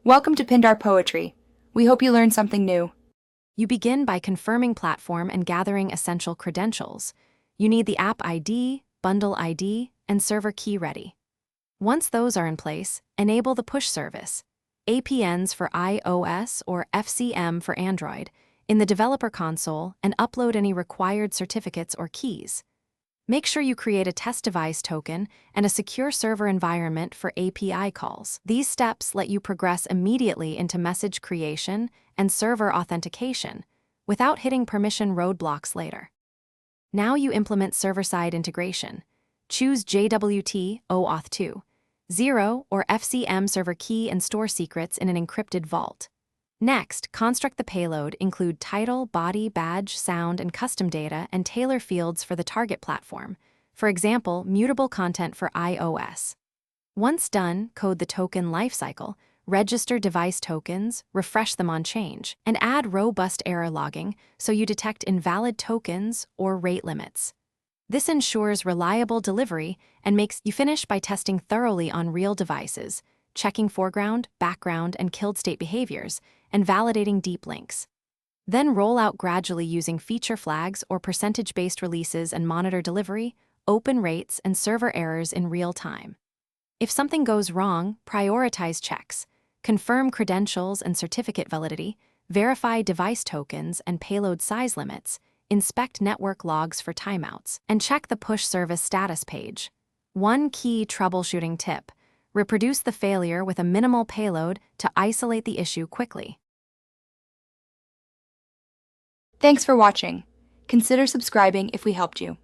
Welcome to Pindar Poetry. We hope you learned something new. You begin by confirming platform and gathering essential credentials. You need the app ID, bundle ID, and server key ready. Once those are in place, enable the push service, APNs for iOS or FCM for Android, in the developer console and upload any required certificates or keys. Make sure you create a test device token and a secure server environment for API calls. These steps let you progress immediately into message creation and server authentication without hitting permission roadblocks later. Now you implement server-side integration. Choose JWT OAuth 2, 0 or FCM server key and store secrets in an encrypted vault. Next, construct the payload, include title, body, badge, sound, and custom data, and tailor fields for the target platform. For example, mutable content for iOS. Once done, code the token lifecycle, register device tokens, refresh them on change, and add robust error logging so you detect invalid tokens or rate limits. This ensures reliable delivery and makes you finish by testing thoroughly on real devices, checking foreground, background, and killed state behaviors, and validating deep links. Then roll out gradually using feature flags or percentage-based releases and monitor delivery, open rates, and server errors in real time. If something goes wrong, prioritize checks, confirm credentials and certificate validity, verify device tokens and payload size limits, inspect network logs for timeouts, and check the push service status page. One key troubleshooting tip: reproduce the failure with a minimal payload to isolate the issue quickly. Thanks for watching. Consider subscribing if we helped you.